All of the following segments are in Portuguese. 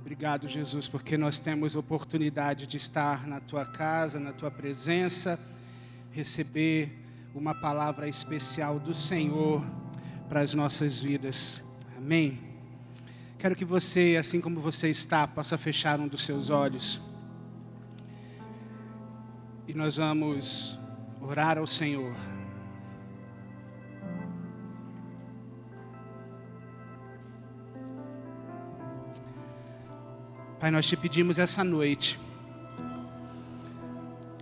Obrigado, Jesus, porque nós temos oportunidade de estar na Tua casa, na Tua presença, receber uma palavra especial do Senhor para as nossas vidas. Amém? Quero que você, assim como você está, possa fechar um dos seus olhos. E nós vamos orar ao Senhor. Pai, nós te pedimos essa noite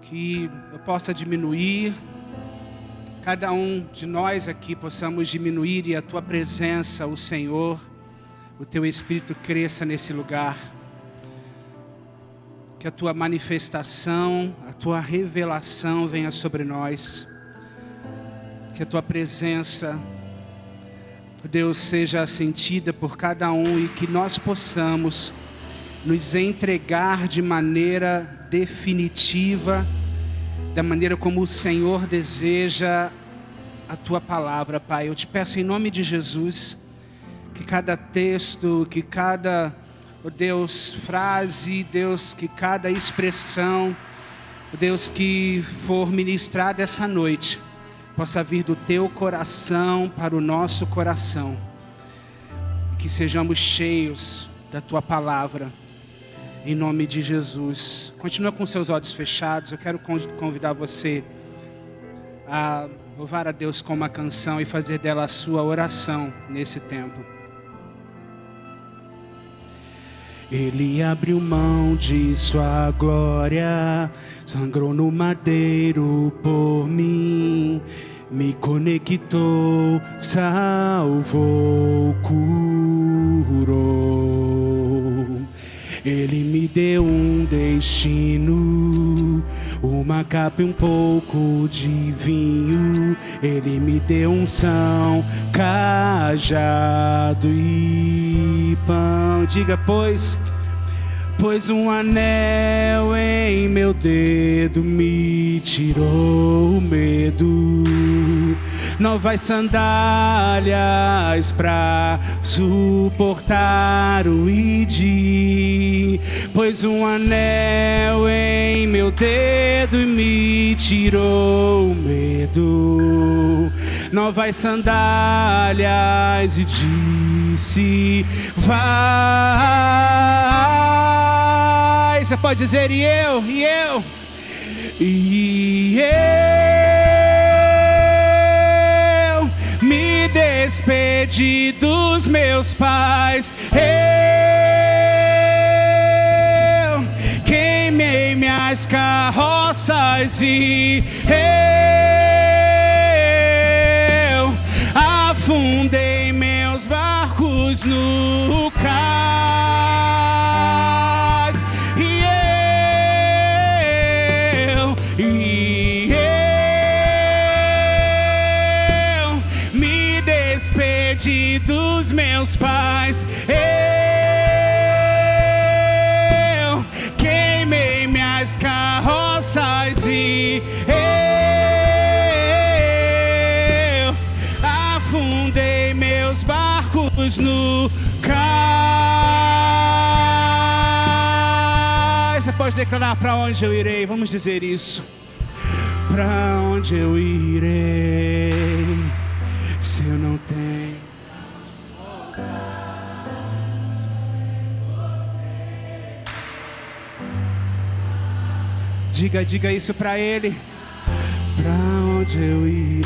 que eu possa diminuir, cada um de nós aqui possamos diminuir e a Tua presença, o Senhor, o Teu Espírito cresça nesse lugar. Que a Tua manifestação, a Tua revelação venha sobre nós. Que a Tua presença, Deus, seja sentida por cada um e que nós possamos nos entregar de maneira definitiva, da maneira como o Senhor deseja a Tua palavra, Pai. Eu te peço em nome de Jesus, que cada texto, que cada, oh Deus, frase, Deus, que cada expressão, oh Deus, que for ministrada essa noite, possa vir do Teu coração para o nosso coração. Que sejamos cheios da Tua palavra. Em nome de Jesus. Continua com seus olhos fechados. Eu quero convidar você a louvar a Deus com uma canção e fazer dela a sua oração nesse tempo. Ele abriu mão de sua glória, sangrou no madeiro por mim, me conectou, salvou, curou. Ele me deu um destino, uma capa e um pouco de vinho. Ele me deu unção, cajado e pão. Diga, pois um anel em meu dedo me tirou o medo. Novas sandálias pra suportar o ID. Pois um anel em meu dedo me tirou o medo. Novas sandálias e disse: vai. Você pode dizer e eu. Me despedi dos meus pais, eu queimei minhas carroças e eu afundei meus barcos no cais. Dos meus pais, eu queimei minhas carroças e eu afundei meus barcos no cais. Você pode declarar: para onde eu irei? Vamos dizer isso. Para onde eu irei se eu não tenho? Diga isso pra Ele. Pra onde eu irei?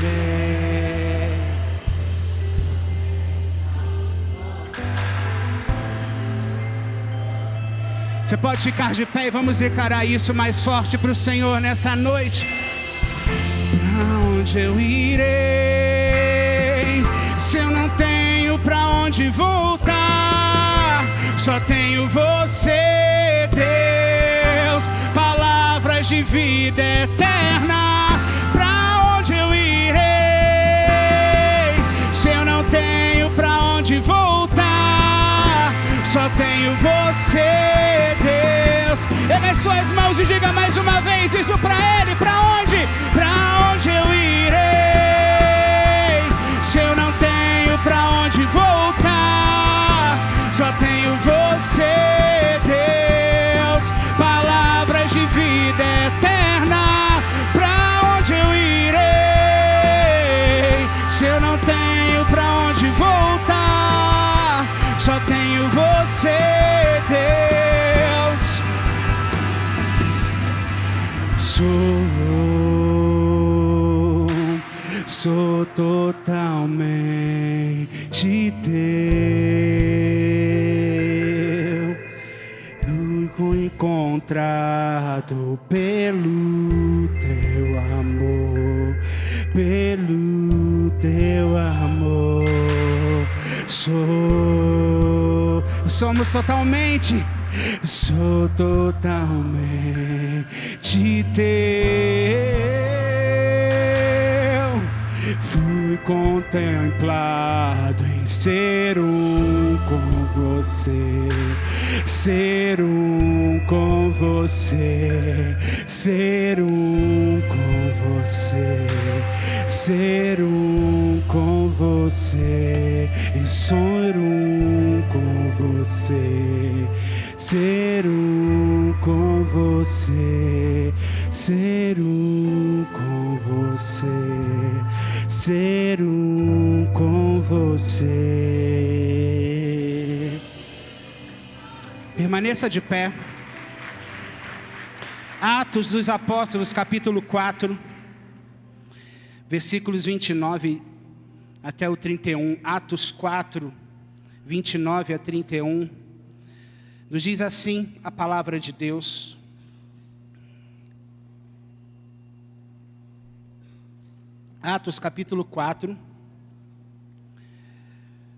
Você pode ficar de pé e vamos encarar isso mais forte pro Senhor nessa noite. Pra onde eu irei se eu não tenho pra onde voltar? Só tenho você, Deus, palavras de vida eterna. Pra onde eu irei se eu não tenho pra onde voltar? Só tenho você, Deus. Ergue suas mãos e diga mais uma vez isso pra Ele. Pra onde? Pra onde eu irei se eu não tenho pra onde voltar? Só tenho você, sou totalmente teu. Fui encontrado pelo teu amor, pelo teu amor. Somos totalmente, sou totalmente teu. Fui contemplado em ser um com você, ser um com você, ser um com você, ser um com você, e ser um com você, ser um com você, ser um com você, ser um com você. Permaneça de pé. Atos dos Apóstolos, capítulo 4, versículos 29 até o 31. Atos 4, 29 a 31. Nos diz assim a palavra de Deus. Atos capítulo 4,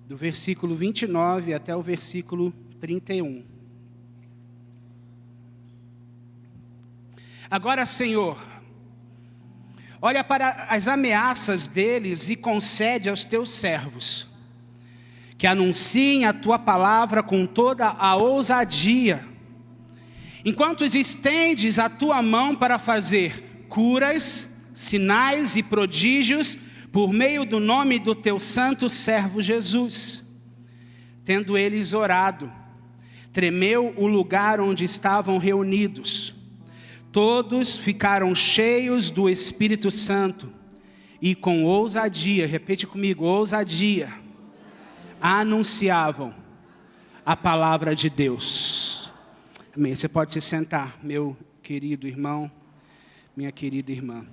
do versículo 29 até o versículo 31. Agora, Senhor, olha para as ameaças deles e concede aos teus servos que anunciem a tua palavra com toda a ousadia, enquanto estendes a tua mão para fazer curas, sinais e prodígios por meio do nome do teu santo servo Jesus. Tendo eles orado, tremeu o lugar onde estavam reunidos. Todos ficaram cheios do Espírito Santo e com ousadia, repete comigo, ousadia, anunciavam a palavra de Deus. Amém. Você pode se sentar, meu querido irmão, minha querida irmã.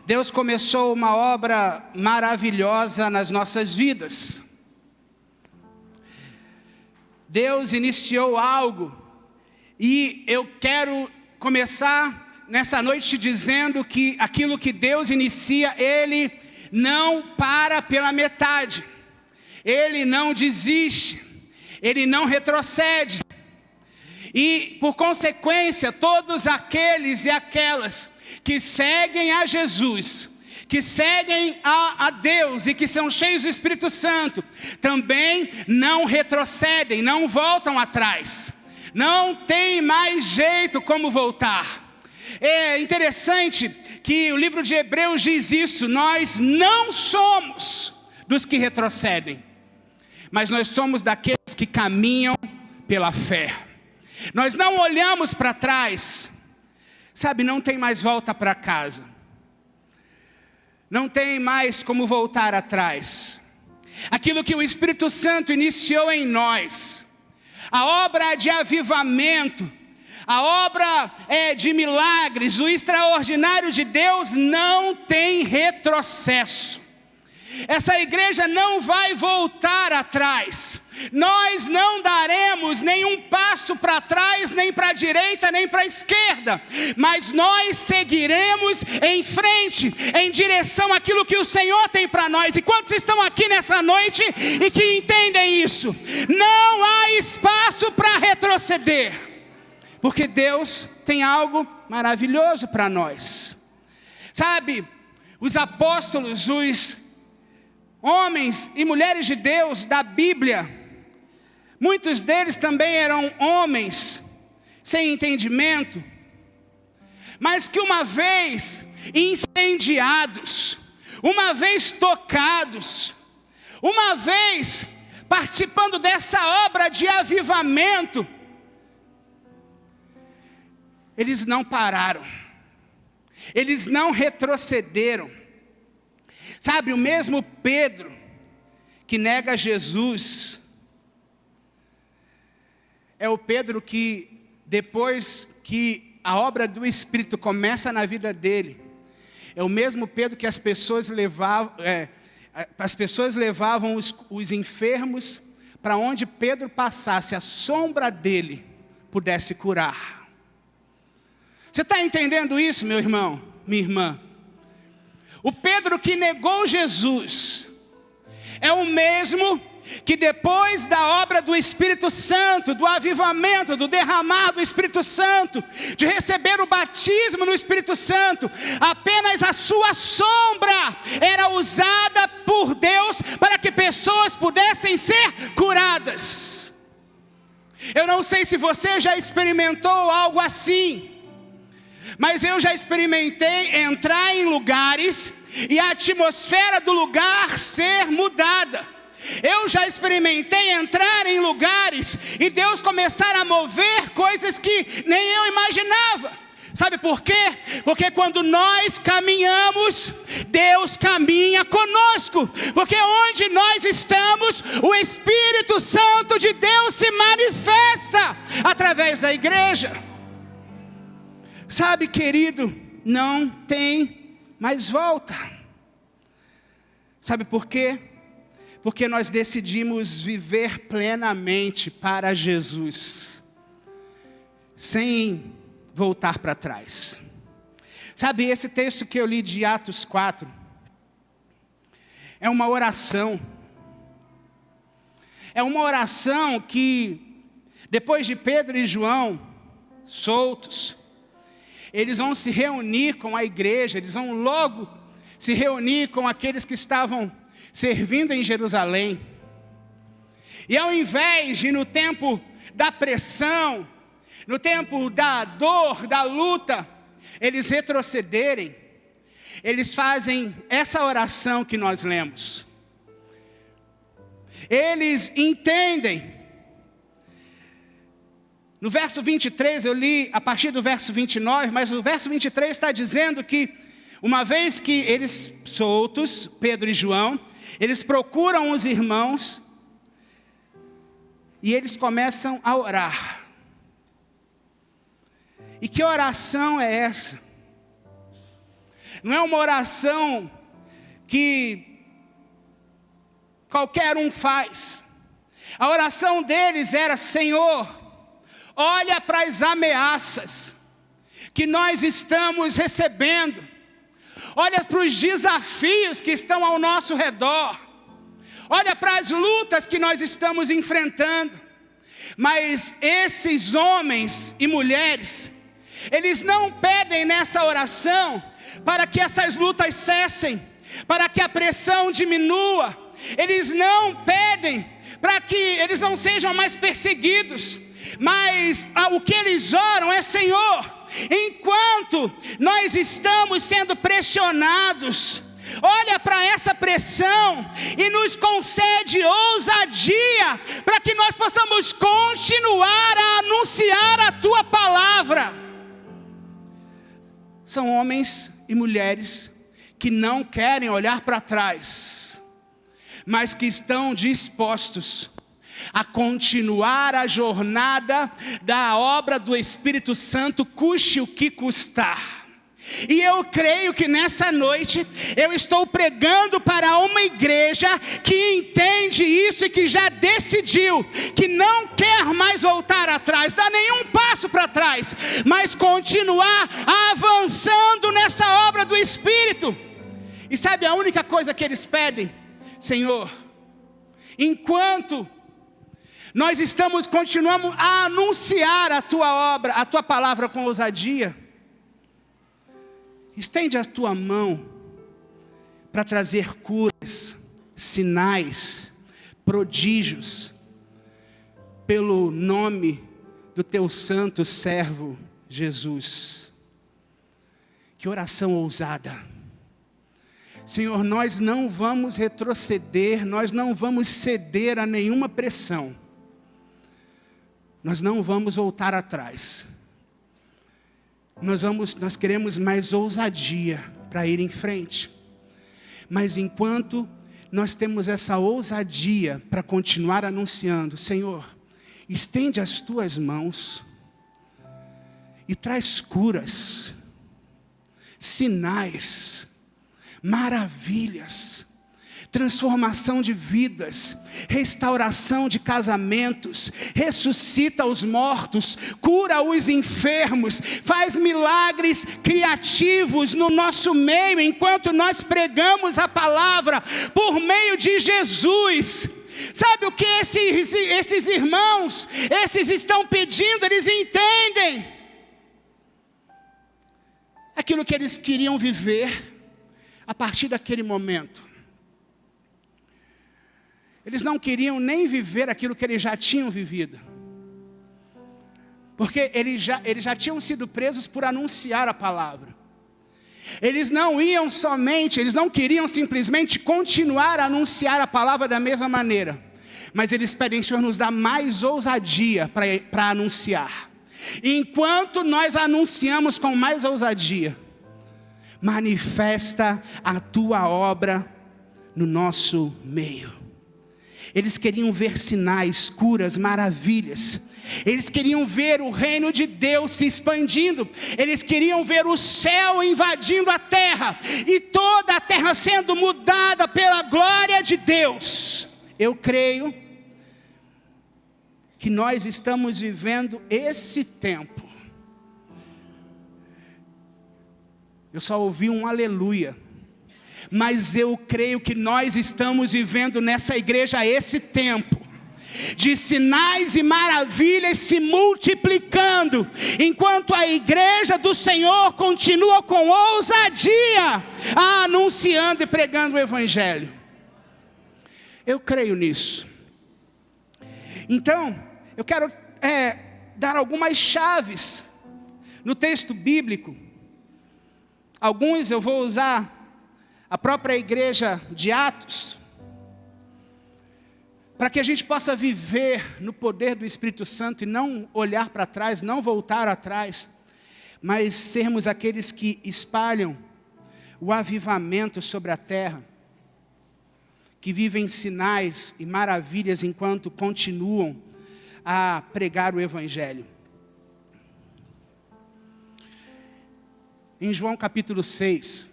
Deus começou uma obra maravilhosa nas nossas vidas. Deus iniciou algo. E eu quero começar nessa noite te dizendo que aquilo que Deus inicia, Ele não para pela metade. Ele não desiste. Ele não retrocede. E, por consequência, todos aqueles e aquelas que seguem a Jesus, que seguem a Deus e que são cheios do Espírito Santo, também não retrocedem, não voltam atrás. Não tem mais jeito como voltar. É interessante que o livro de Hebreus diz isso. Nós não somos dos que retrocedem, mas nós somos daqueles que caminham pela fé. Nós não olhamos para trás. Sabe, não tem mais volta para casa. Não tem mais como voltar atrás. Aquilo que o Espírito Santo iniciou em nós, a obra de avivamento, a obra de milagres, o extraordinário de Deus não tem retrocesso. Essa igreja não vai voltar atrás. Nós não daremos nenhum passo para trás, nem para a direita, nem para a esquerda. Mas nós seguiremos em frente, em direção àquilo que o Senhor tem para nós. E quantos estão aqui nessa noite e que entendem isso? Não há espaço para retroceder, porque Deus tem algo maravilhoso para nós. Sabe, os apóstolos, os homens e mulheres de Deus da Bíblia, muitos deles também eram homens sem entendimento, mas que uma vez incendiados, uma vez tocados, uma vez participando dessa obra de avivamento, eles não pararam, eles não retrocederam. Sabe, o mesmo Pedro que nega Jesus, é o Pedro que, depois que a obra do Espírito começa na vida dele, é o mesmo Pedro que as pessoas levavam os enfermos para onde Pedro passasse, a sombra dele pudesse curar. Você está entendendo isso, meu irmão, minha irmã? O Pedro que negou Jesus é o mesmo que depois da obra do Espírito Santo, do avivamento, do derramar do Espírito Santo, de receber o batismo no Espírito Santo, apenas a sua sombra era usada por Deus para que pessoas pudessem ser curadas. Eu não sei se você já experimentou algo assim, mas eu já experimentei entrar em lugares e a atmosfera do lugar ser mudada. Eu já experimentei entrar em lugares e Deus começar a mover coisas que nem eu imaginava. Sabe por quê? Porque quando nós caminhamos, Deus caminha conosco. Porque onde nós estamos, o Espírito Santo de Deus se manifesta através da igreja. Sabe, querido, não tem mais volta. Sabe por quê? Porque nós decidimos viver plenamente para Jesus, sem voltar para trás. Sabe, esse texto que eu li de Atos 4, é uma oração. É uma oração que, depois de Pedro e João soltos, eles vão se reunir com a igreja, eles vão logo se reunir com aqueles que estavam servindo em Jerusalém. E ao invés de no tempo da pressão, no tempo da dor, da luta, eles retrocederem, eles fazem essa oração que nós lemos. Eles entendem. No verso 23 eu li a partir do verso 29, mas o verso 23 está dizendo que uma vez que eles soltos, Pedro e João, eles procuram os irmãos e eles começam a orar. E que oração é essa? Não é uma oração que qualquer um faz. A oração deles era: Senhor, olha para as ameaças que nós estamos recebendo. Olha para os desafios que estão ao nosso redor. Olha para as lutas que nós estamos enfrentando. Mas esses homens e mulheres, eles não pedem nessa oração para que essas lutas cessem, para que a pressão diminua. Eles não pedem para que eles não sejam mais perseguidos. Mas o que eles oram é: Senhor, enquanto nós estamos sendo pressionados, olha para essa pressão e nos concede ousadia para que nós possamos continuar a anunciar a Tua palavra. São homens e mulheres que não querem olhar para trás, mas que estão dispostos a continuar a jornada da obra do Espírito Santo, custe o que custar. E eu creio que nessa noite eu estou pregando para uma igreja que entende isso e que já decidiu que não quer mais voltar atrás, dar nenhum passo para trás, mas continuar avançando nessa obra do Espírito. E sabe a única coisa que eles pedem? Senhor, enquanto nós continuamos a anunciar a Tua obra, a Tua palavra com ousadia, estende a Tua mão para trazer curas, sinais, prodígios, pelo nome do Teu santo servo Jesus. Que oração ousada. Senhor, nós não vamos retroceder, nós não vamos ceder a nenhuma pressão. Nós não vamos voltar atrás. Nós queremos mais ousadia para ir em frente. Mas enquanto nós temos essa ousadia para continuar anunciando, Senhor, estende as Tuas mãos e traz curas, sinais, maravilhas, transformação de vidas, restauração de casamentos, ressuscita os mortos, cura os enfermos, faz milagres criativos no nosso meio, enquanto nós pregamos a palavra por meio de Jesus. Sabe o que esses irmãos, esses estão pedindo? Eles entendem aquilo que eles queriam viver a partir daquele momento. Eles não queriam nem viver aquilo que eles já tinham vivido. Porque eles já tinham sido presos por anunciar a palavra. Eles não queriam simplesmente continuar a anunciar a palavra da mesma maneira. Mas eles pedem: Senhor, nos dá mais ousadia para anunciar. Enquanto nós anunciamos com mais ousadia, manifesta a tua obra no nosso meio. Eles queriam ver sinais, curas, maravilhas. Eles queriam ver o reino de Deus se expandindo. Eles queriam ver o céu invadindo a terra. E toda a terra sendo mudada pela glória de Deus. Eu creio que nós estamos vivendo esse tempo. Eu só ouvi um aleluia. Mas eu creio que nós estamos vivendo nessa igreja esse tempo de sinais e maravilhas se multiplicando, enquanto a igreja do Senhor continua com ousadia anunciando e pregando o evangelho. Eu creio nisso. Então, eu quero dar algumas chaves no texto bíblico. Alguns eu vou usar a própria igreja de Atos, para que a gente possa viver no poder do Espírito Santo e não olhar para trás, não voltar atrás, mas sermos aqueles que espalham o avivamento sobre a terra, que vivem sinais e maravilhas enquanto continuam a pregar o evangelho. Em João capítulo 6,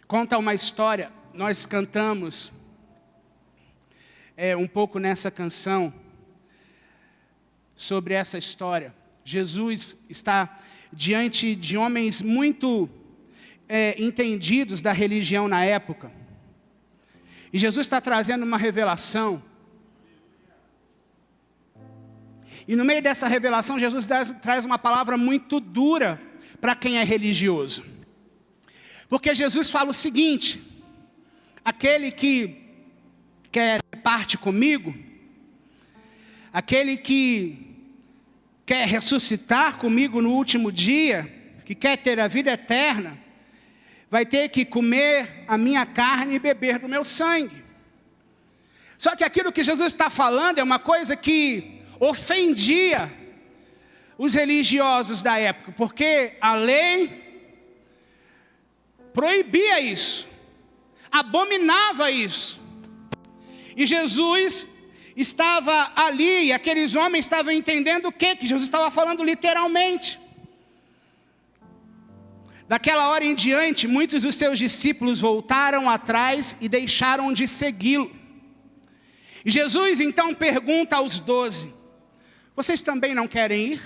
conta uma história. Nós cantamos um pouco nessa canção sobre essa história. Jesus está diante de homens muito entendidos da religião na época. E Jesus está trazendo uma revelação. E no meio dessa revelação, Jesus traz uma palavra muito dura para quem é religioso. Porque Jesus fala o seguinte: aquele que quer parte comigo, aquele que quer ressuscitar comigo no último dia, que quer ter a vida eterna, vai ter que comer a minha carne e beber do meu sangue. Só que aquilo que Jesus está falando é uma coisa que ofendia os religiosos da época, porque a lei proibia isso, abominava isso. E Jesus estava ali, e aqueles homens estavam entendendo o quê? Que Jesus estava falando literalmente. Daquela hora em diante, muitos dos seus discípulos voltaram atrás e deixaram de segui-lo. E Jesus então pergunta aos 12, vocês também não querem ir?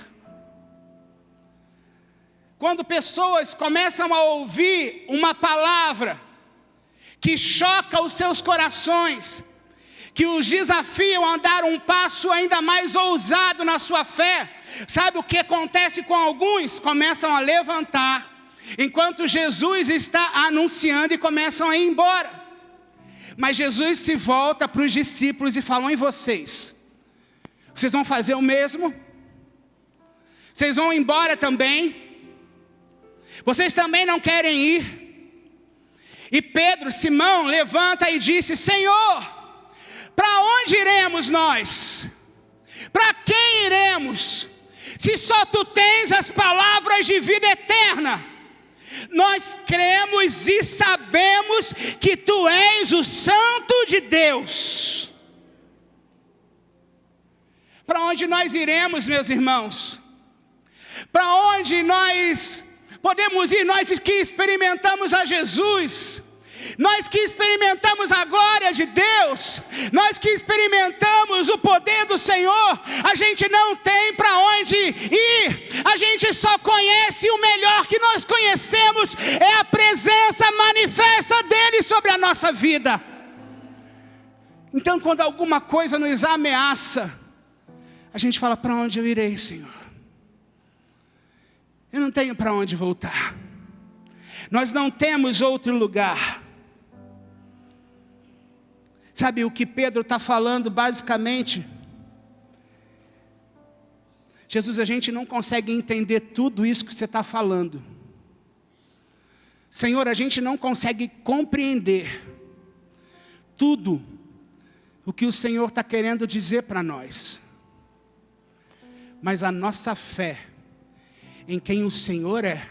Quando pessoas começam a ouvir uma palavra que choca os seus corações, que os desafiam a andar um passo ainda mais ousado na sua fé, sabe o que acontece com alguns? Começam a levantar, enquanto Jesus está anunciando, e começam a ir embora. Mas Jesus se volta para os discípulos e fala: e vocês? Vocês vão fazer o mesmo? Vocês vão embora também? Vocês também não querem ir? E Pedro, Simão, levanta e disse: Senhor, para onde iremos nós? Para quem iremos? Se só tu tens as palavras de vida eterna. Nós cremos e sabemos que tu és o Santo de Deus. Para onde nós iremos, meus irmãos? Para onde nós Podemos ir, nós que experimentamos a Jesus, nós que experimentamos a glória de Deus, nós que experimentamos o poder do Senhor, a gente não tem para onde ir, a gente só conhece o melhor que nós conhecemos, é a presença manifesta dEle sobre a nossa vida. Então quando alguma coisa nos ameaça, a gente fala: para onde eu irei, Senhor? Eu não tenho para onde voltar, nós não temos outro lugar. Sabe o que Pedro está falando basicamente? Jesus, a gente não consegue entender tudo isso que você está falando. Senhor, a gente não consegue compreender tudo o que o Senhor está querendo dizer para nós. Mas a nossa fé em quem o Senhor é,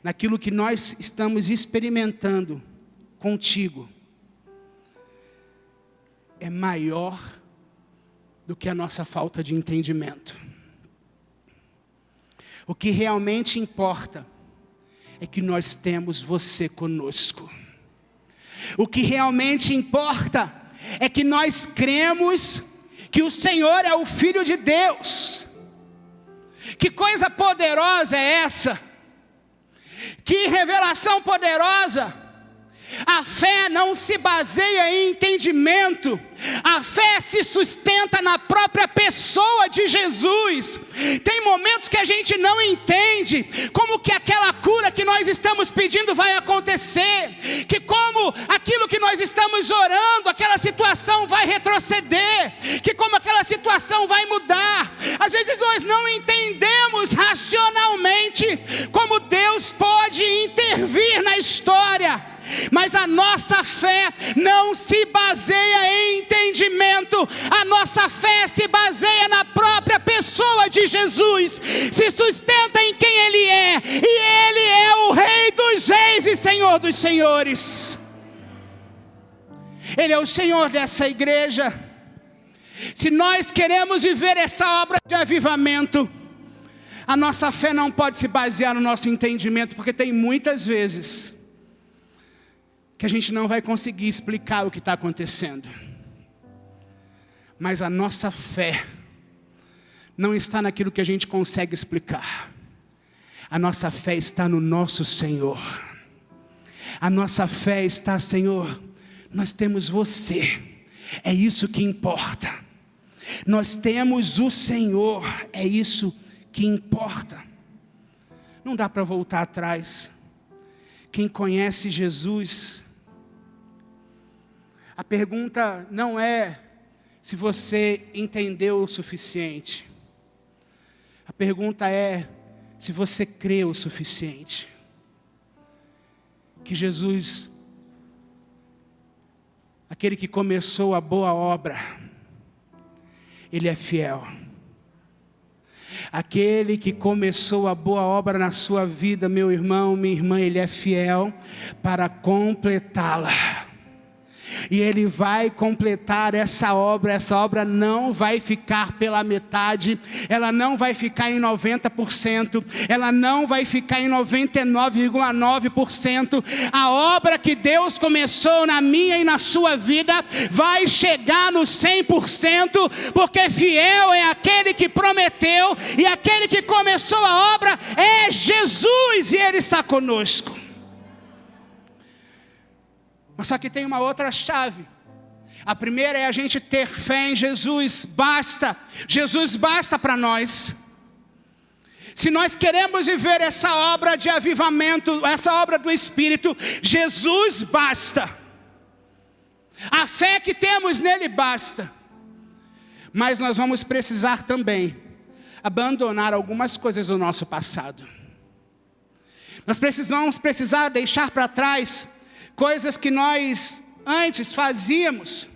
naquilo que nós estamos experimentando contigo, é maior do que a nossa falta de entendimento. O que realmente importa é que nós temos você conosco. O que realmente importa é que nós cremos que o Senhor é o Filho de Deus. Que coisa poderosa é essa? Que revelação poderosa! A fé não se baseia em entendimento, a fé se sustenta na própria pessoa de Jesus. Tem momentos que a gente não entende como que aquela cura que nós estamos pedindo vai acontecer, que como aquilo que nós estamos orando, aquela situação vai retroceder, que como aquela situação vai mudar. Às vezes nós não entendemos racionalmente como Deus pode intervir na história. Mas a nossa fé não se baseia em entendimento, a nossa fé se baseia na própria pessoa de Jesus, se sustenta em quem Ele é, e Ele é o Rei dos Reis e Senhor dos Senhores. Ele é o Senhor dessa igreja. Se nós queremos viver essa obra de avivamento, a nossa fé não pode se basear no nosso entendimento, porque tem muitas vezes que a gente não vai conseguir explicar o que está acontecendo. Mas a nossa fé não está naquilo que a gente consegue explicar. A nossa fé está no nosso Senhor. A nossa fé está: Senhor, nós temos você, é isso que importa. Nós temos o Senhor, é isso que importa. Não dá para voltar atrás. Quem conhece Jesus, a pergunta não é se você entendeu o suficiente. A pergunta é se você crê o suficiente. Que Jesus, aquele que começou a boa obra, Ele é fiel. Aquele que começou a boa obra na sua vida, meu irmão, minha irmã, Ele é fiel para completá-la. E Ele vai completar essa obra não vai ficar pela metade, ela não vai ficar em 90%, ela não vai ficar em 99,9%. A obra que Deus começou na minha e na sua vida vai chegar no 100%, porque fiel é aquele que prometeu, e aquele que começou a obra é Jesus, e Ele está conosco. Mas só que tem uma outra chave. A primeira é a gente ter fé em Jesus. Basta. Jesus basta para nós. Se nós queremos viver essa obra de avivamento, essa obra do Espírito, Jesus basta. A fé que temos nele basta. Mas nós vamos precisar também abandonar algumas coisas do nosso passado. Nós vamos precisar deixar para trás coisas que nós antes fazíamos.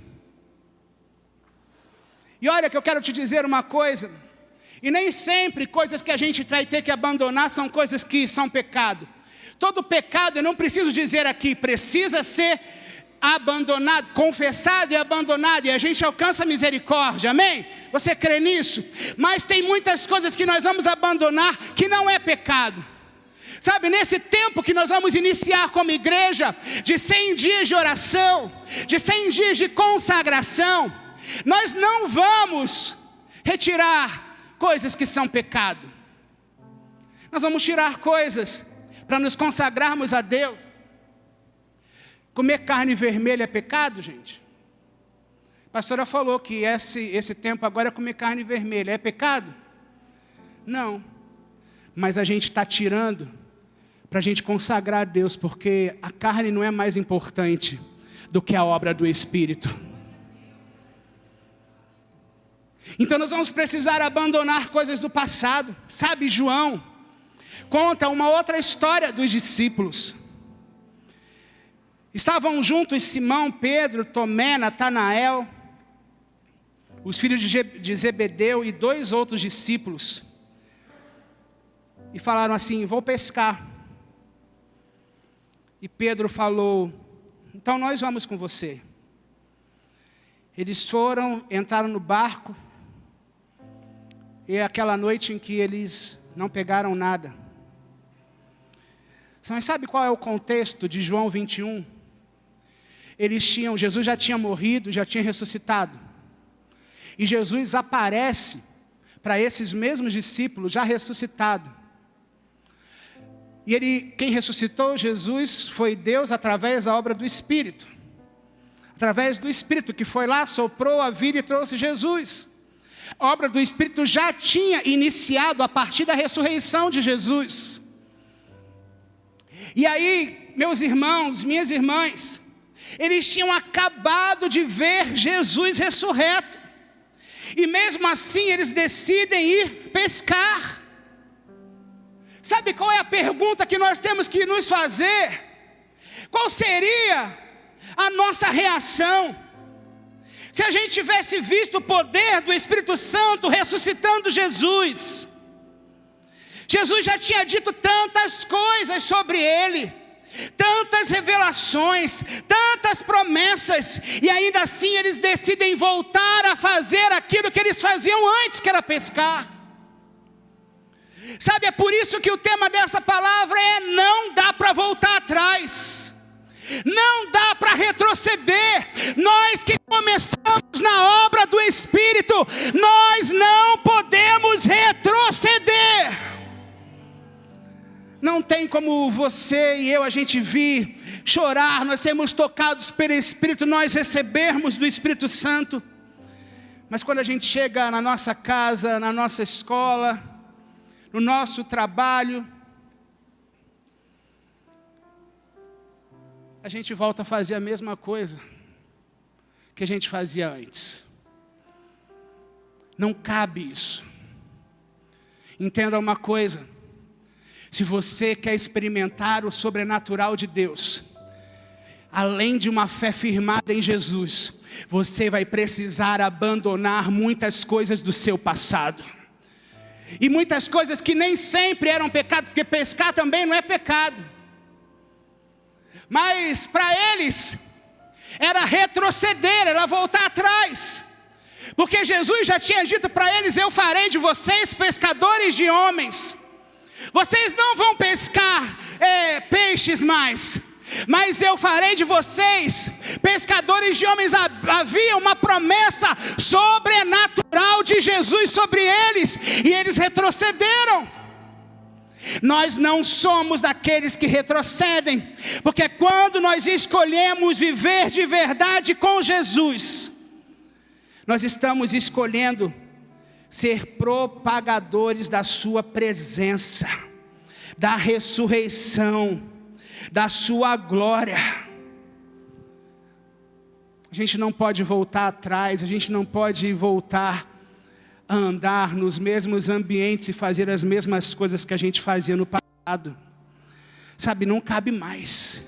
E olha que eu quero te dizer uma coisa. E nem sempre coisas que a gente vai ter que abandonar são coisas que são pecado. Todo pecado, eu não preciso dizer aqui, precisa ser abandonado, confessado e abandonado. E a gente alcança a misericórdia, amém? Você crê nisso? Mas tem muitas coisas que nós vamos abandonar que não é pecado. Sabe, nesse tempo que nós vamos iniciar como igreja, de 100 dias de oração, de 100 dias de consagração, nós não vamos retirar coisas que são pecado. Nós vamos tirar coisas para nos consagrarmos a Deus. Comer carne vermelha é pecado, gente? A pastora falou que esse tempo agora é comer carne vermelha. É pecado? Não. Mas a gente está tirando para a gente consagrar a Deus, porque a carne não é mais importante do que a obra do Espírito. Então nós vamos precisar abandonar coisas do passado. Sabe, João conta uma outra história dos discípulos. Estavam juntos Simão, Pedro, Tomé, Natanael, os filhos de Zebedeu e 2 outros discípulos. E falaram assim: vou pescar. E Pedro falou: então nós vamos com você. Eles foram, entraram no barco. E é aquela noite em que eles não pegaram nada. Mas sabe qual é o contexto de João 21? Jesus já tinha morrido, já tinha ressuscitado. E Jesus aparece para esses mesmos discípulos já ressuscitado. E quem ressuscitou Jesus foi Deus através da obra do Espírito. Através do Espírito que foi lá, soprou a vida e trouxe Jesus. A obra do Espírito já tinha iniciado a partir da ressurreição de Jesus. E aí, meus irmãos, minhas irmãs, eles tinham acabado de ver Jesus ressurreto. E mesmo assim eles decidem ir pescar. Sabe qual é a pergunta que nós temos que nos fazer? Qual seria a nossa reação se a gente tivesse visto o poder do Espírito Santo ressuscitando Jesus? Jesus já tinha dito tantas coisas sobre ele, tantas revelações, tantas promessas, e ainda assim eles decidem voltar a fazer aquilo que eles faziam antes, que era pescar. Sabe, é por isso que o tema dessa palavra é: não dá para voltar atrás, não dá para retroceder. Nós que começamos na obra do Espírito, nós não podemos retroceder. Não tem como você e eu, a gente vir chorar, nós sermos tocados pelo Espírito, nós recebermos do Espírito Santo. Mas quando a gente chega na nossa casa, na nossa escola, no nosso trabalho, a gente volta a fazer a mesma coisa que a gente fazia antes. Não cabe isso. Entenda uma coisa: se você quer experimentar o sobrenatural de Deus, além de uma fé firmada em Jesus, você vai precisar abandonar muitas coisas do seu passado. E muitas coisas que nem sempre eram pecado, porque pescar também não é pecado. Mas para eles era retroceder, era voltar atrás. Porque Jesus já tinha dito para eles: eu farei de vocês pescadores de homens. Vocês não vão pescar peixes mais, mas eu farei de vocês pescadores de homens. Havia uma promessa sobrenatural de Jesus sobre eles, e eles retrocederam. Nós não somos daqueles que retrocedem, porque quando nós escolhemos viver de verdade com Jesus, nós estamos escolhendo ser propagadores da sua presença, da ressurreição, da sua glória. A gente não pode voltar atrás, a gente não pode voltar a andar nos mesmos ambientes e fazer as mesmas coisas que a gente fazia no passado. Sabe, não cabe mais.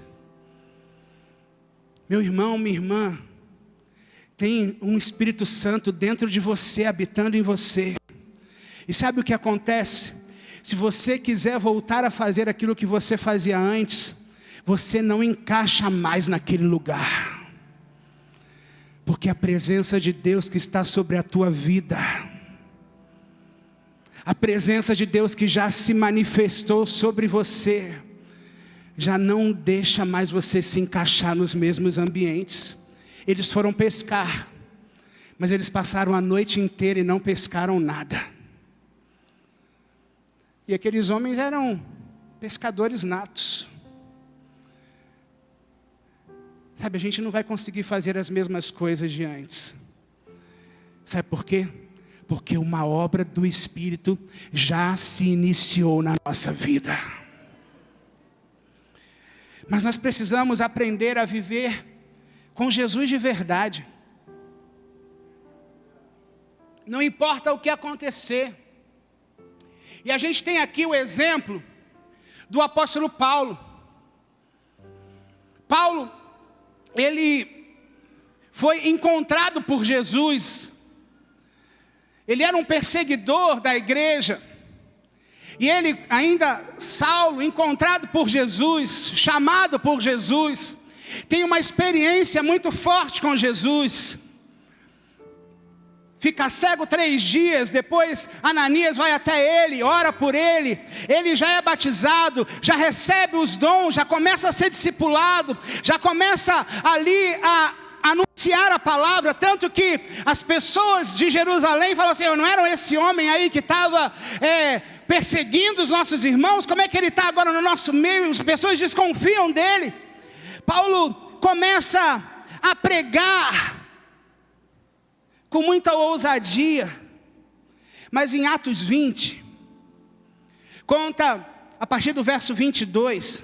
Meu irmão, minha irmã, tem um Espírito Santo dentro de você, habitando em você. E sabe o que acontece? Se você quiser voltar a fazer aquilo que você fazia antes, você não encaixa mais naquele lugar. Porque a presença de Deus que está sobre a tua vida, A presença de Deus que já se manifestou sobre você, já não deixa mais você se encaixar nos mesmos ambientes. Eles foram pescar, mas eles passaram a noite inteira e não pescaram nada. E aqueles homens eram pescadores natos. Sabe, a gente não vai conseguir fazer as mesmas coisas de antes. Sabe por quê? Porque uma obra do Espírito já se iniciou na nossa vida. Mas nós precisamos aprender a viver com Jesus de verdade. Não importa o que acontecer. E a gente tem aqui o exemplo do apóstolo Paulo. Paulo, ele foi encontrado por Jesus. Ele era um perseguidor da igreja. E ele, ainda Saulo, encontrado por Jesus, chamado por Jesus, tem uma experiência muito forte com Jesus. Fica cego 3 dias, depois Ananias vai até ele, ora por ele. Ele já é batizado, já recebe os dons, já começa a ser discipulado, já começa ali a anunciar a palavra, tanto que as pessoas de Jerusalém falam assim: não era esse homem aí que estava perseguindo os nossos irmãos? Como é que ele está agora no nosso meio? As pessoas desconfiam dele. Paulo começa a pregar com muita ousadia, mas em Atos 20, conta a partir do verso 22,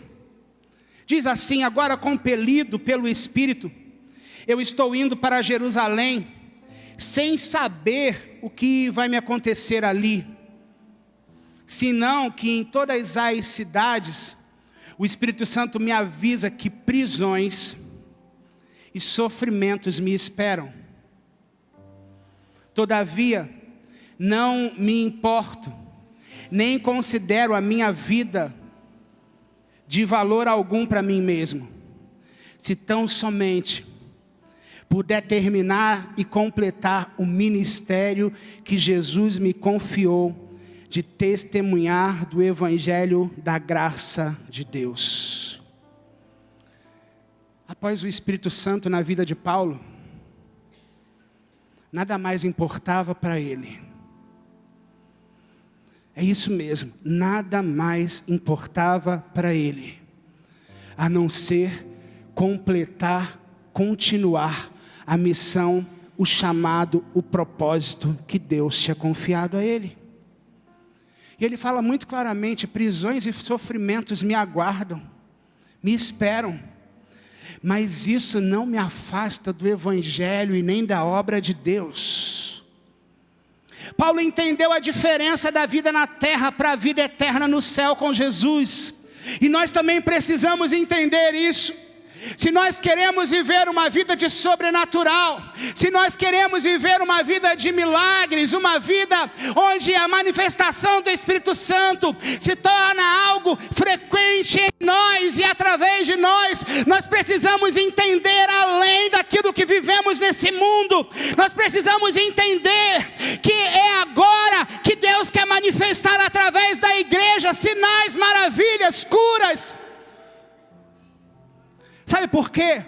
diz assim: agora compelido pelo Espírito, eu estou indo para Jerusalém, sem saber o que vai me acontecer ali, senão que em todas as cidades, o Espírito Santo me avisa que prisões e sofrimentos me esperam. Todavia, não me importo, nem considero a minha vida de valor algum para mim mesmo, se tão somente puder terminar e completar o ministério que Jesus me confiou, de testemunhar do Evangelho da graça de Deus. Após o Espírito Santo na vida de Paulo, nada mais importava para ele. É isso mesmo, nada mais importava para ele, a não ser completar, continuar a missão, o chamado, o propósito que Deus tinha confiado a ele. E ele fala muito claramente: prisões e sofrimentos me aguardam, me esperam. Mas isso não me afasta do Evangelho e nem da obra de Deus. Paulo entendeu a diferença da vida na terra para a vida eterna no céu com Jesus. E nós também precisamos entender isso. Se nós queremos viver uma vida de sobrenatural, se nós queremos viver uma vida de milagres, uma vida onde a manifestação do Espírito Santo se torna algo frequente em nós e através de nós, nós precisamos entender além daquilo que vivemos nesse mundo. Nós precisamos entender que é agora que Deus quer manifestar através da igreja sinais, maravilhas, curas. Sabe por quê?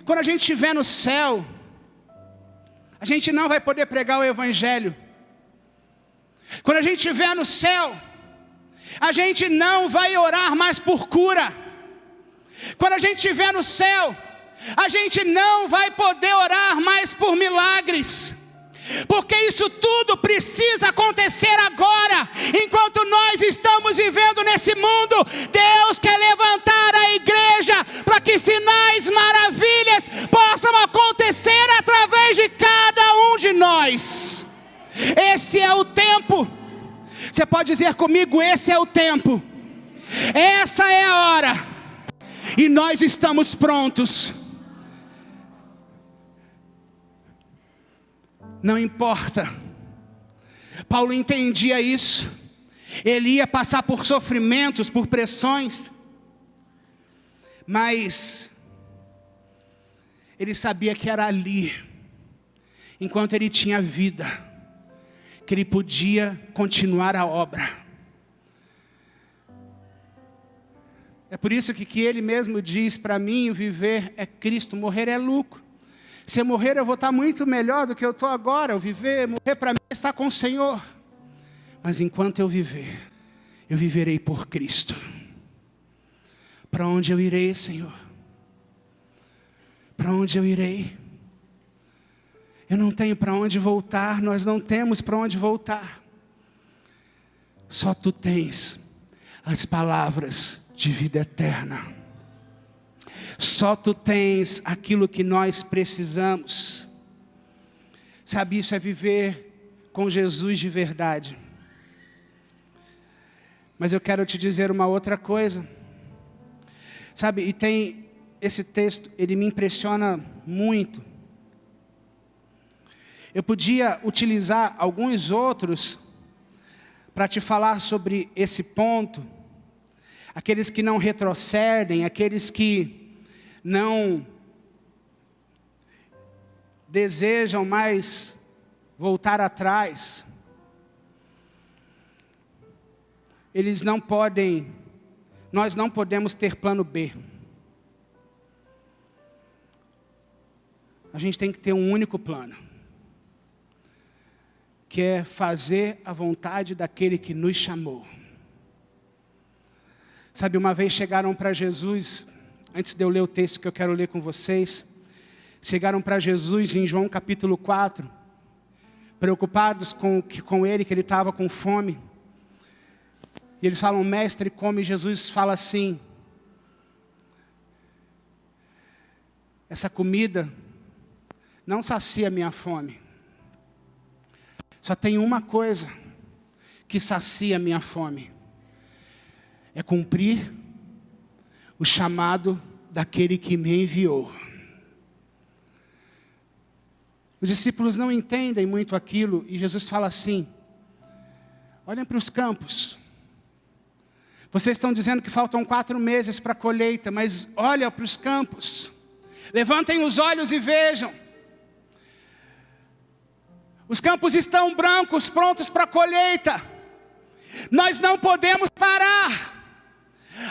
Quando a gente estiver no céu, a gente não vai poder pregar o Evangelho. Quando a gente estiver no céu, a gente não vai orar mais por cura. Quando a gente estiver no céu, a gente não vai poder orar mais por milagres. Porque isso tudo precisa acontecer agora. Enquanto nós estamos vivendo nesse mundo, Deus quer levantar a igreja para que sinais, maravilhas possam acontecer através de cada um de nós. Esse é o tempo. Você pode dizer comigo: esse é o tempo, essa é a hora, e nós estamos prontos. Não importa. Paulo entendia isso. Ele ia passar por sofrimentos, por pressões, mas ele sabia que era ali, enquanto ele tinha vida, que Ele podia continuar a obra. É por isso que Ele mesmo diz, para mim o viver é Cristo, morrer é lucro. Se eu morrer eu vou estar muito melhor do que eu estou agora. Morrer para mim é estar com o Senhor. Mas enquanto eu viver, eu viverei por Cristo. Para onde eu irei, Senhor? Para onde eu irei? Eu não tenho para onde voltar, nós não temos para onde voltar. Só Tu tens as palavras de vida eterna. Só Tu tens aquilo que nós precisamos. Sabe, isso é viver com Jesus de verdade. Mas eu quero te dizer uma outra coisa. Sabe, e tem esse texto, ele me impressiona muito. Eu podia utilizar alguns outros para te falar sobre esse ponto. Aqueles que não retrocedem, aqueles que não desejam mais voltar atrás. Nós não podemos ter plano B. A gente tem que ter um único plano, que é fazer a vontade daquele que nos chamou. Sabe, uma vez chegaram para Jesus, antes de eu ler o texto que eu quero ler com vocês, chegaram para Jesus em João capítulo 4, preocupados com ele, que ele estava com fome. E eles falam, mestre, come. E Jesus fala assim, essa comida não sacia a minha fome. Só tem uma coisa que sacia a minha fome. É cumprir o chamado daquele que me enviou. Os discípulos não entendem muito aquilo. E Jesus fala assim, olhem para os campos. Vocês estão dizendo que faltam 4 meses para a colheita, mas olha para os campos. Levantem os olhos e vejam. Os campos estão brancos, prontos para a colheita. Nós não podemos parar.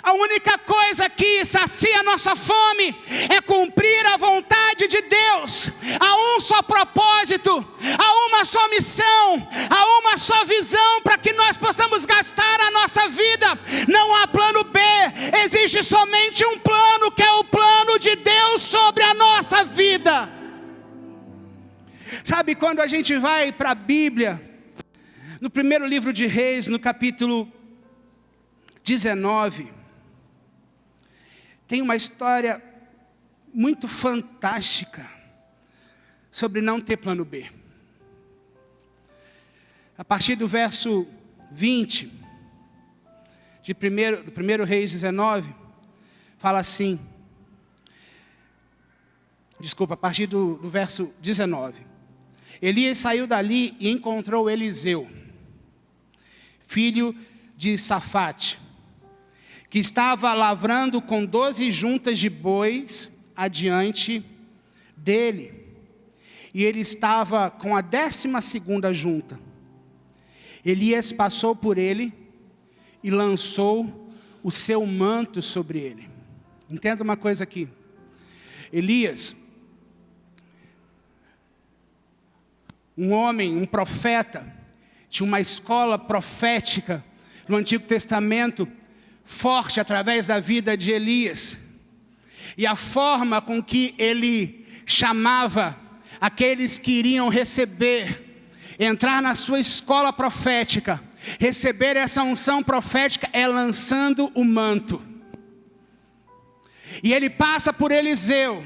A única coisa que sacia a nossa fome é cumprir a vontade de Deus. Há um só propósito, há uma só missão, há uma só visão para que nós possamos gastar a nossa vida. Não há plano B, existe somente um plano, que é o plano de Deus sobre a nossa vida. Sabe, quando a gente vai para a Bíblia, no primeiro livro de Reis, no capítulo 19, tem uma história muito fantástica sobre não ter plano B. A partir do verso 20, do primeiro Reis 19, fala assim, a partir do verso 19. Elias saiu dali e encontrou Eliseu, filho de Safate, que estava lavrando com 12 juntas de bois adiante dele. E ele estava com a 12ª junta. Elias passou por ele e lançou o seu manto sobre ele. Entenda uma coisa aqui. Elias, um homem, um profeta, tinha uma escola profética no Antigo Testamento, forte através da vida de Elias. E a forma com que ele chamava aqueles que iriam entrar na sua escola profética, receber essa unção profética, é lançando o manto. E ele passa por Eliseu,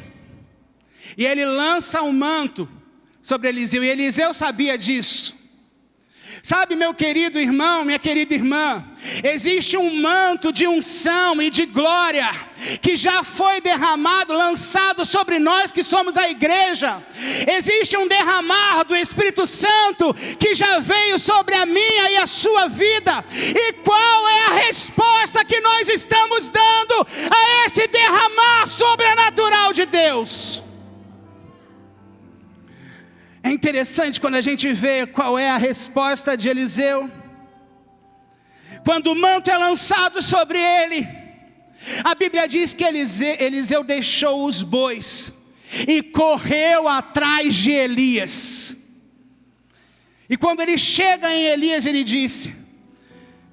e ele lança o manto sobre Eliseu, e Eliseu sabia disso. Sabe, meu querido irmão, minha querida irmã, existe um manto de unção e de glória que já foi derramado, lançado sobre nós que somos a igreja. Existe um derramar do Espírito Santo que já veio sobre a minha e a sua vida. E qual é a resposta que nós estamos dando a esse derramar sobrenatural de Deus? É interessante quando a gente vê qual é a resposta de Eliseu. Quando o manto é lançado sobre ele, a Bíblia diz que Eliseu deixou os bois e correu atrás de Elias. E quando ele chega em Elias, ele disse: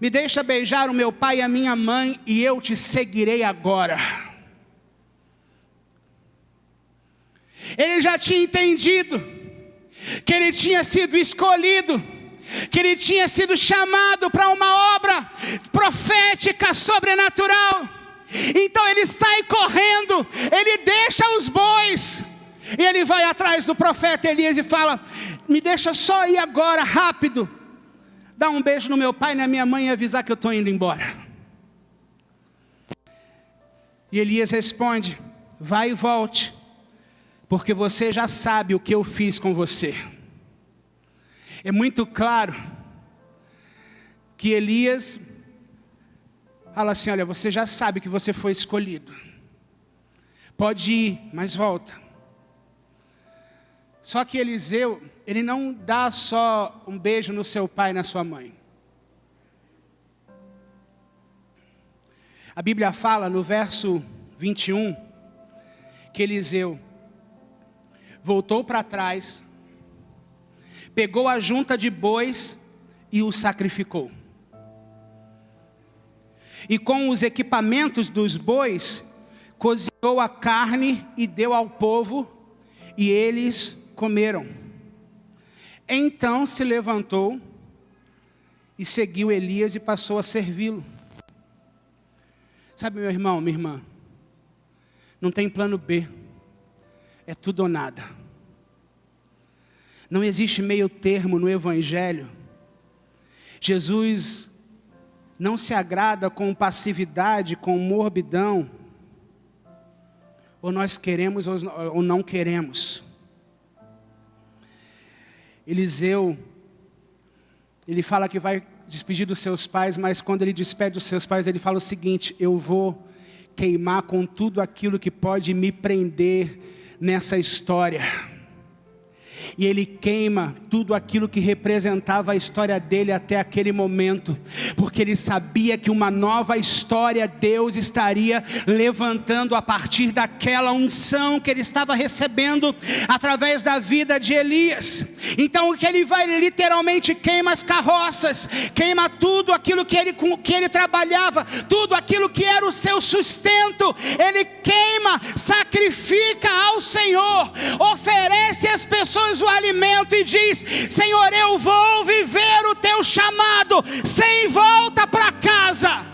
me deixa beijar o meu pai e a minha mãe, e eu te seguirei agora. Ele já tinha entendido que ele tinha sido escolhido, que ele tinha sido chamado para uma obra profética, sobrenatural. Então ele sai correndo, ele deixa os bois, e ele vai atrás do profeta Elias e fala: me deixa só ir agora, rápido, dar um beijo no meu pai e na minha mãe e avisar que eu estou indo embora. E Elias responde: vai e volte, porque você já sabe o que eu fiz com você. É muito claro que Elias fala assim: olha, você já sabe que você foi escolhido, pode ir, mas volta. Só que Eliseu, ele não dá só um beijo no seu pai e na sua mãe. A Bíblia fala no verso 21, que Eliseu voltou para trás, pegou a junta de bois e o sacrificou. E com os equipamentos dos bois, cozinhou a carne e deu ao povo, e eles comeram. Então se levantou e seguiu Elias e passou a servi-lo. Sabe, meu irmão, minha irmã, não tem plano B, é tudo ou nada. Não existe meio termo no Evangelho. Jesus não se agrada com passividade, com morbidão. Ou nós queremos ou não queremos. Eliseu, ele fala que vai despedir dos seus pais, mas quando ele despede dos seus pais, ele fala o seguinte: eu vou queimar com tudo aquilo que pode me prender nessa história. E ele queima tudo aquilo que representava a história dele até aquele momento, porque ele sabia que uma nova história Deus estaria levantando a partir daquela unção que ele estava recebendo através da vida de Elias. Então que ele vai, literalmente queima as carroças, queima tudo aquilo que ele trabalhava, tudo aquilo que era o seu sustento, ele queima, sacrifica ao Senhor, oferece às pessoas o alimento e diz: Senhor, eu vou viver o teu chamado sem volta para casa.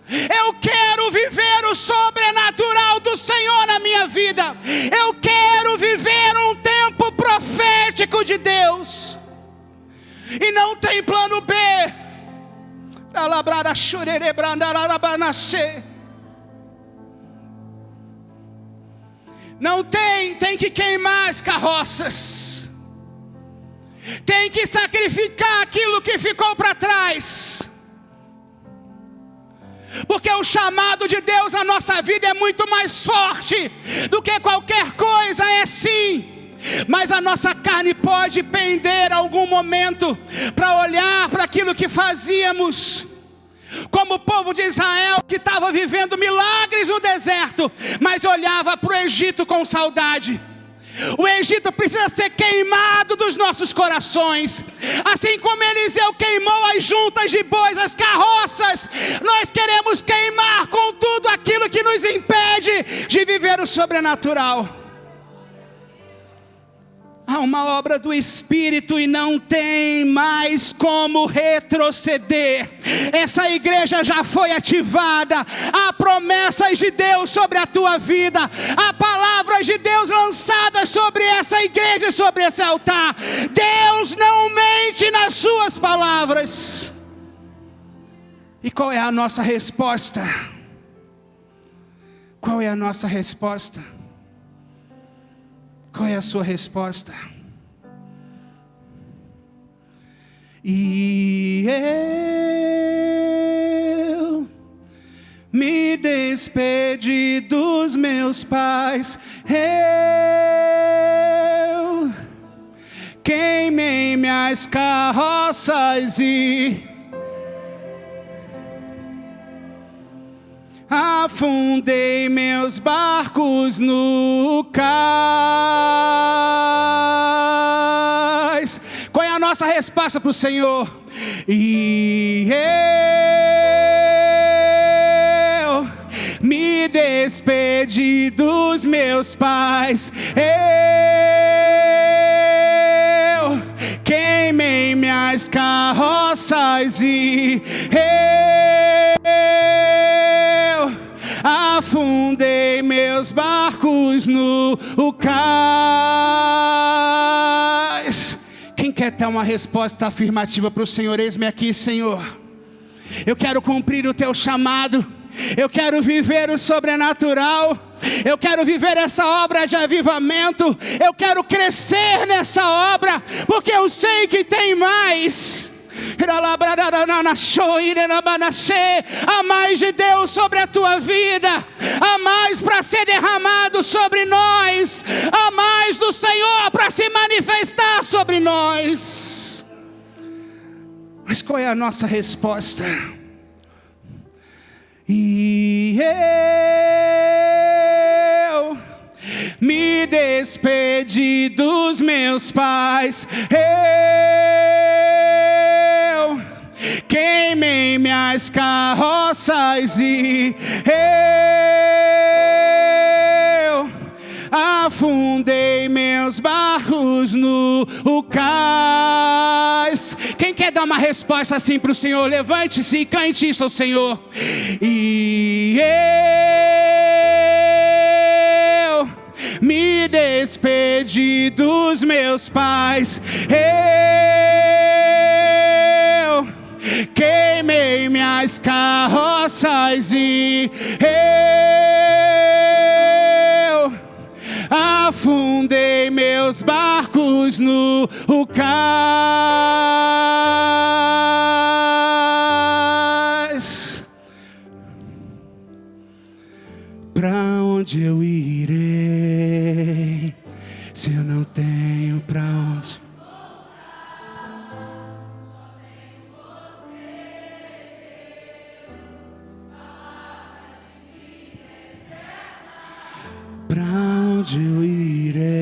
Eu quero viver o sobrenatural do Senhor na minha vida. Eu quero viver um tempo profético de Deus. E não tem plano B. Não tem que queimar as carroças. Tem que sacrificar aquilo que ficou para trás. Porque o chamado de Deus à nossa vida é muito mais forte do que qualquer coisa, é sim. Mas a nossa carne pode pender algum momento para olhar para aquilo que fazíamos. Como o povo de Israel que estava vivendo milagres no deserto, mas olhava para o Egito com saudade. O Egito precisa ser queimado dos nossos corações. Assim como Eliseu queimou as juntas de bois, as carroças, nós queremos queimar com tudo aquilo que nos impede de viver o sobrenatural. Há uma obra do Espírito e não tem mais como retroceder. Essa igreja já foi ativada. Há promessas de Deus sobre a tua vida. Há palavras de Deus lançadas sobre essa igreja e sobre esse altar. Deus não mente nas suas palavras. E qual é a nossa resposta? Qual é a nossa resposta? Qual é a sua resposta? E eu me despedi dos meus pais. queimei minhas carroças e afundei meus barcos no cais. Qual é a nossa resposta para o Senhor? E eu me despedi dos meus pais, eu queimei minhas carroças e eu afundei meus barcos no cais. Quem quer ter uma resposta afirmativa para o Senhor? Eis-me aqui, Senhor. Eu quero cumprir o teu chamado. Eu quero viver o sobrenatural. Eu quero viver essa obra de avivamento. Eu quero crescer nessa obra, porque eu sei que tem mais. Há mais de Deus sobre a tua vida. Há mais para ser derramado sobre nós. Há mais do Senhor para se manifestar sobre nós. Mas qual é a nossa resposta? E eu me despedi dos meus pais, eu queimei minhas carroças e eu afundei meus barcos no cais. Quem quer dar uma resposta assim para o Senhor? Levante-se e cante isso ao Senhor. E eu me despedi dos meus pais, eu queimei minhas carroças e eu afundei meus barcos no cais. Pra onde eu irei, se eu não tenho pra onde? Pra onde eu irei?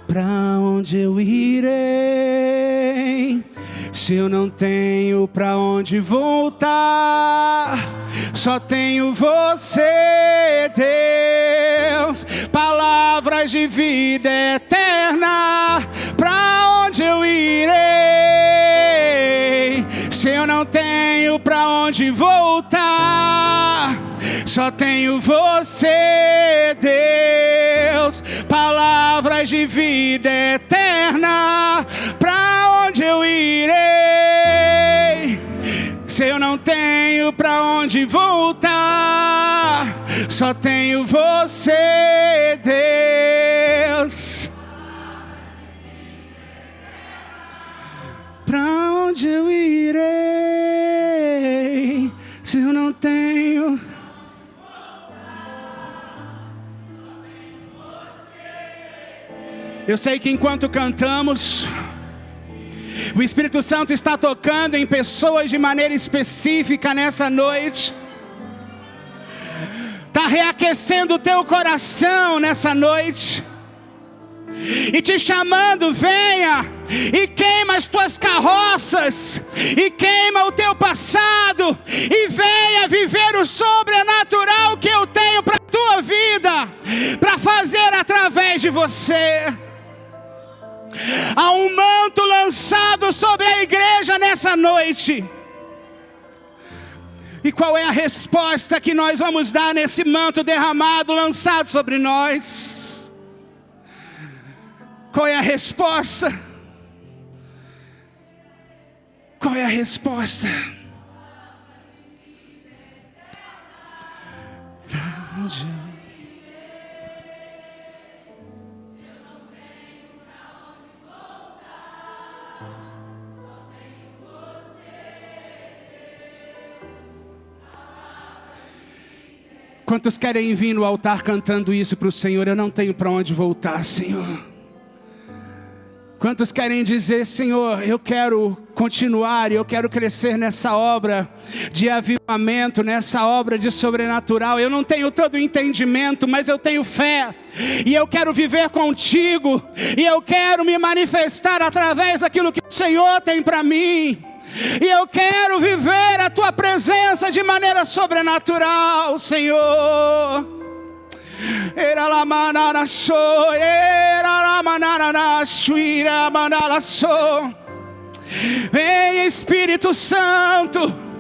Pra onde eu irei? Se eu não tenho pra onde voltar, só tenho você, Deus. Palavras de vida eterna. Pra onde eu irei? Se eu não tenho pra onde voltar, só tenho você, Deus. Palavras de vida eterna. Pra onde eu irei? Se eu não tenho pra onde voltar, só tenho você, Deus. Pra onde eu irei? Se eu não tenho. Eu sei que enquanto cantamos, o Espírito Santo está tocando em pessoas de maneira específica nessa noite. Está reaquecendo o teu coração nessa noite. E te chamando, venha e queima as tuas carroças, e queima o teu passado, e venha viver o sobrenatural que eu tenho para a tua vida, para fazer através de você. Há um manto lançado sobre a igreja nessa noite. E qual é a resposta que nós vamos dar nesse manto derramado, lançado sobre nós? Qual é a resposta? Qual é a resposta? Pra onde? Quantos querem vir no altar cantando isso para o Senhor? Eu não tenho para onde voltar, Senhor. Quantos querem dizer, Senhor, eu quero continuar, eu quero crescer nessa obra de avivamento, nessa obra de sobrenatural. Eu não tenho todo o entendimento, mas eu tenho fé. E eu quero viver contigo. E eu quero me manifestar através daquilo que o Senhor tem para mim. E eu quero viver a tua presença de maneira sobrenatural, Senhor. Vem, Espírito Santo.